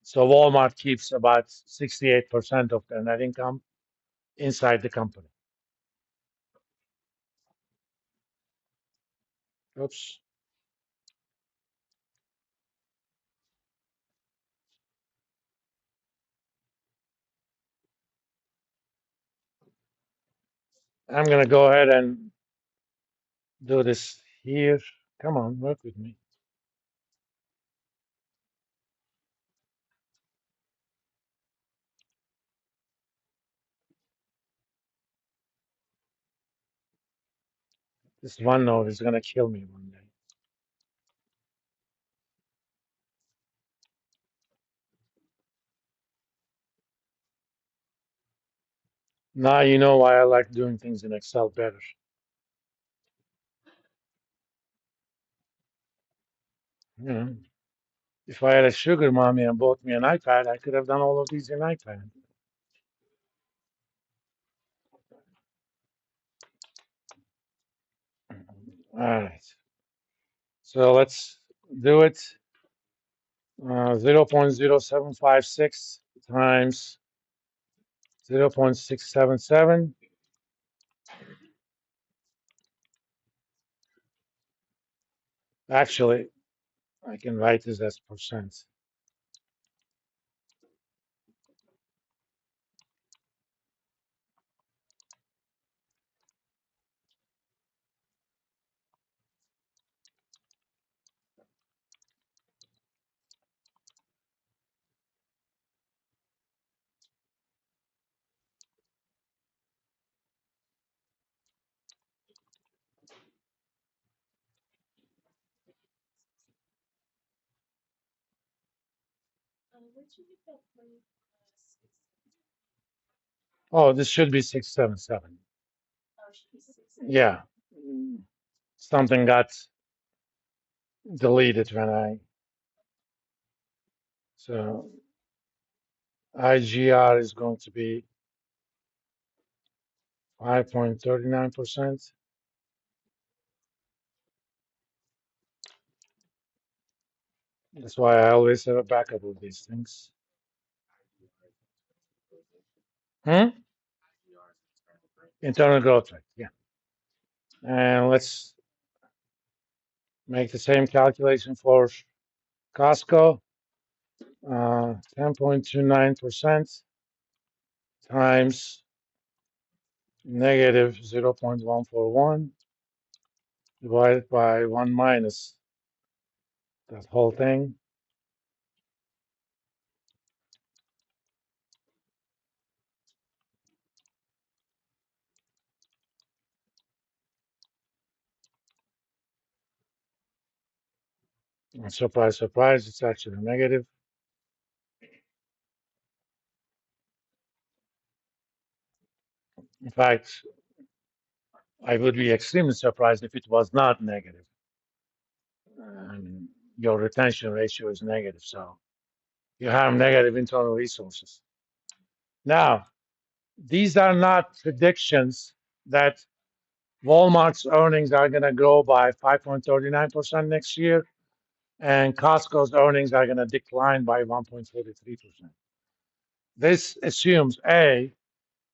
So Walmart keeps about 68% of their net income inside the company. Oops. I'm going to go ahead and do this here. Come on, work with me. This OneNote is going to kill me one day. Now you know why I like doing things in Excel better. You know, if I had a sugar mommy and bought me an iPad, I could have done all of these in iPad. All right. So let's do it. 0.0756 times 0.677. Actually, I can write this as percent. Oh, this should be 677. Yeah, something got deleted when so IGR is going to be 5.39%. That's why I always have a backup of these things. Hmm? Internal growth rate, yeah. And let's make the same calculation for Costco. 10.29% times negative 0.141 divided by 1 minus that whole thing. And surprise, surprise, it's actually negative. In fact, I would be extremely surprised if it was not negative. Your retention ratio is negative, so you have negative internal resources. Now, these are not predictions that Walmart's earnings are going to grow by 5.39% next year, and Costco's earnings are going to decline by 1.43%. This assumes A,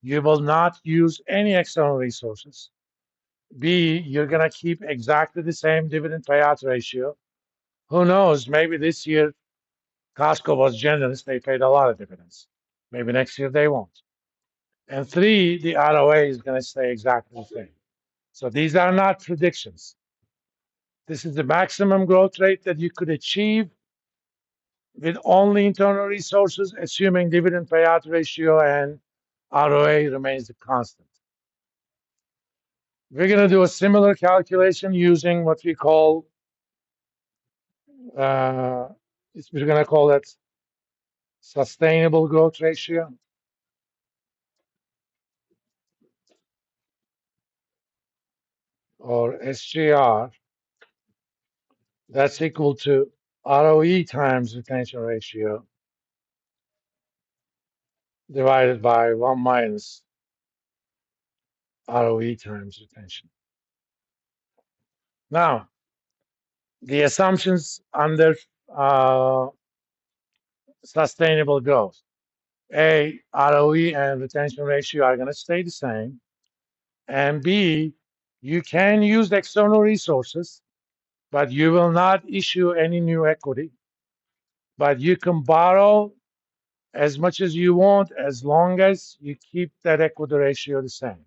you will not use any external resources. B, you're going to keep exactly the same dividend payout ratio. Who knows? Maybe this year Costco was generous. They paid a lot of dividends. Maybe next year they won't. And three, the ROA is going to stay exactly the same. So these are not predictions. This is the maximum growth rate that you could achieve with only internal resources, assuming dividend payout ratio and ROA remains constant. We're going to do a similar calculation using what we call, we're going to call it sustainable growth ratio, or SGR. That's equal to ROE times retention ratio divided by 1 minus ROE times retention. Now, the assumptions under sustainable growth. A, ROE and retention ratio are going to stay the same. And B, you can use external resources, but you will not issue any new equity. But you can borrow as much as you want as long as you keep that equity ratio the same.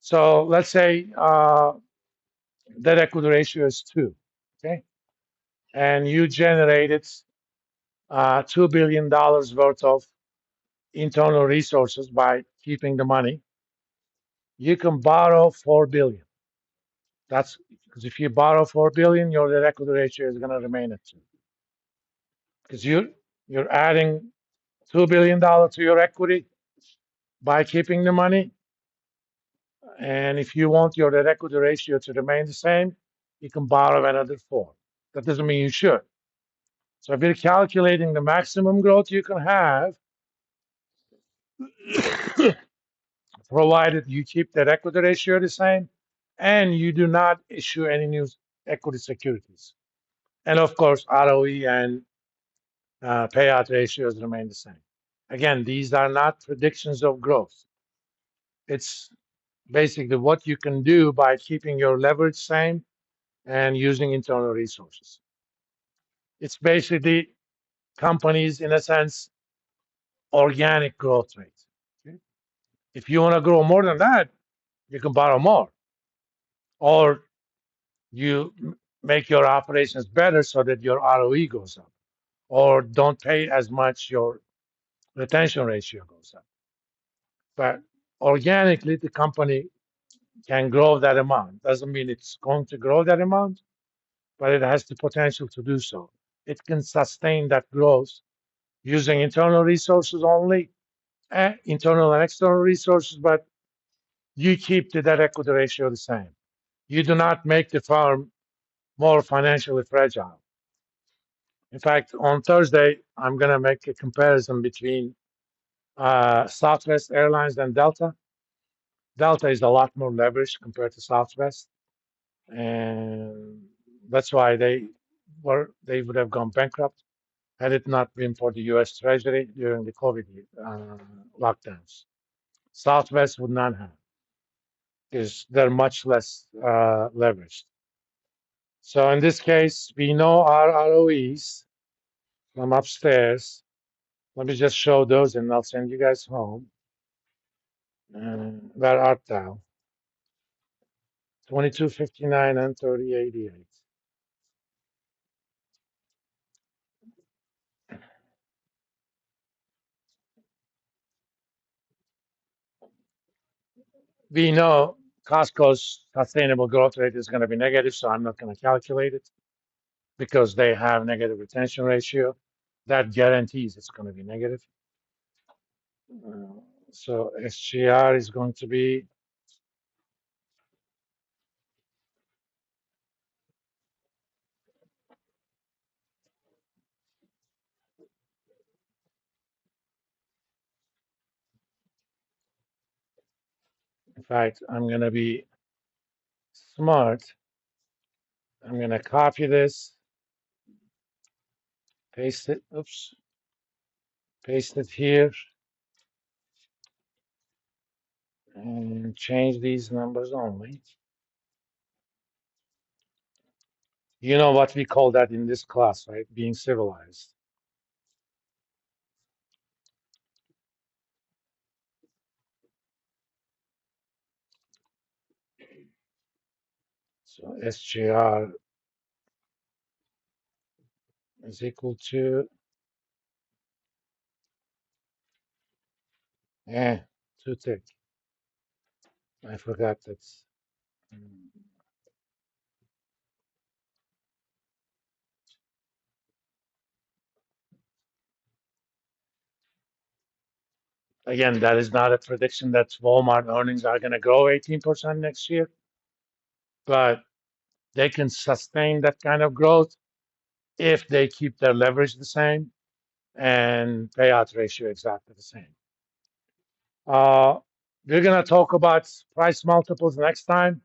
So let's say that equity ratio is 2, okay? And you generated $2 billion worth of internal resources by keeping the money. You can borrow 4 billion. That's because if you borrow 4 billion, your debt equity ratio is going to remain at 2. Because you're adding $2 billion to your equity by keeping the money. And if you want your debt equity ratio to remain the same, you can borrow another 4. That doesn't mean you should. So if you're calculating the maximum growth you can have, provided you keep that equity ratio the same and you do not issue any new equity securities. And of course, ROE and payout ratios remain the same. Again, these are not predictions of growth. It's basically what you can do by keeping your leverage same and using internal resources. It's basically companies, in a sense, organic growth rate. Okay? If you want to grow more than that, you can borrow more, or you make your operations better so that your ROE goes up, or don't pay as much, your retention ratio goes up. But organically, the company can grow that amount. Doesn't mean it's going to grow that amount, but it has the potential to do so. It can sustain that growth using internal resources only, internal and external resources, but you keep the debt equity ratio the same. You do not make the firm more financially fragile. In fact, on Thursday, I'm going to make a comparison between Southwest Airlines and Delta. Delta is a lot more leveraged compared to Southwest, and that's why they would have gone bankrupt had it not been for the U.S. Treasury during the COVID lockdowns. Southwest would not have, because they're much less leveraged. So in this case, we know our ROEs from upstairs. Let me just show those, and I'll send you guys home. Where art thou? 2259 and 3088. We know Costco's sustainable growth rate is going to be negative, so I'm not going to calculate it because they have negative retention ratio. That guarantees it's going to be negative. Uh, so SGR is going to be, in fact, I'm going to be smart. I'm going to copy this, paste it, oops, paste it here, and change these numbers only. You know what we call that in this class, right? Being civilized. So SGR is equal to, too thick. I forgot that. Again, that is not a prediction that Walmart earnings are going to grow 18% next year, but they can sustain that kind of growth if they keep their leverage the same and payout ratio exactly the same. We're going to talk about price multiples next time.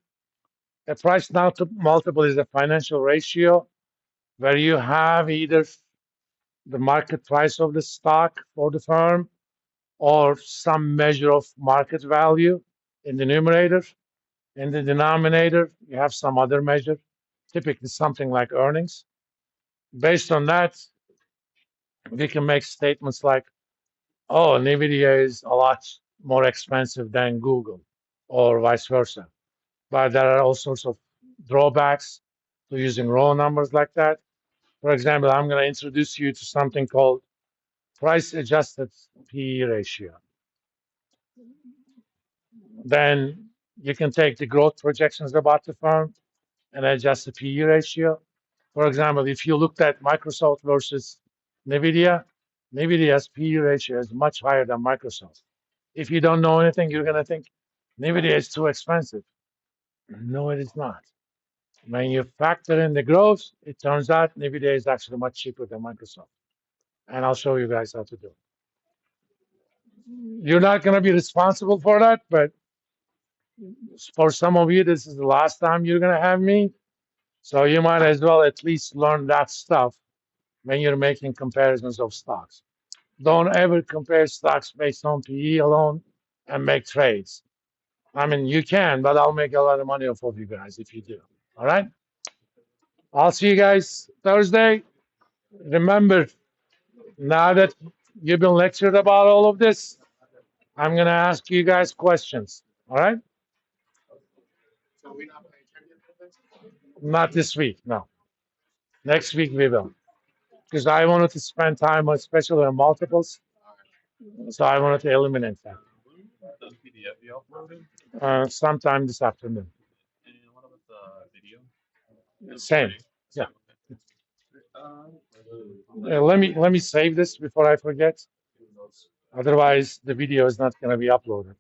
A price multiple is a financial ratio where you have either the market price of the stock for the firm, or some measure of market value in the numerator. In the denominator, you have some other measure, typically something like earnings. Based on that, we can make statements like, oh, NVIDIA is a lot more expensive than Google, or vice versa. But there are all sorts of drawbacks to using raw numbers like that. For example, I'm going to introduce you to something called price adjusted PE ratio. Then you can take the growth projections about the firm and adjust the PE ratio. For example, if you looked at Microsoft versus NVIDIA, NVIDIA's PE ratio is much higher than Microsoft. If you don't know anything, you're going to think NVIDIA is too expensive. No, it is not. When you factor in the growth, it turns out NVIDIA is actually much cheaper than Microsoft. And I'll show you guys how to do it. You're not going to be responsible for that, but for some of you, this is the last time you're going to have me. So you might as well at least learn that stuff when you're making comparisons of stocks. Don't ever compare stocks based on PE alone and make trades. I mean, you can, but I'll make a lot of money off of you guys if you do. All right? I'll see you guys Thursday. Remember, now that you've been lectured about all of this, I'm going to ask you guys questions. All right? Not this week, no. Next week we will. Because I wanted to spend time, especially on multiples. So I wanted to eliminate that. Sometime this afternoon. Same. Yeah. Let me save this before I forget. Otherwise, the video is not going to be uploaded.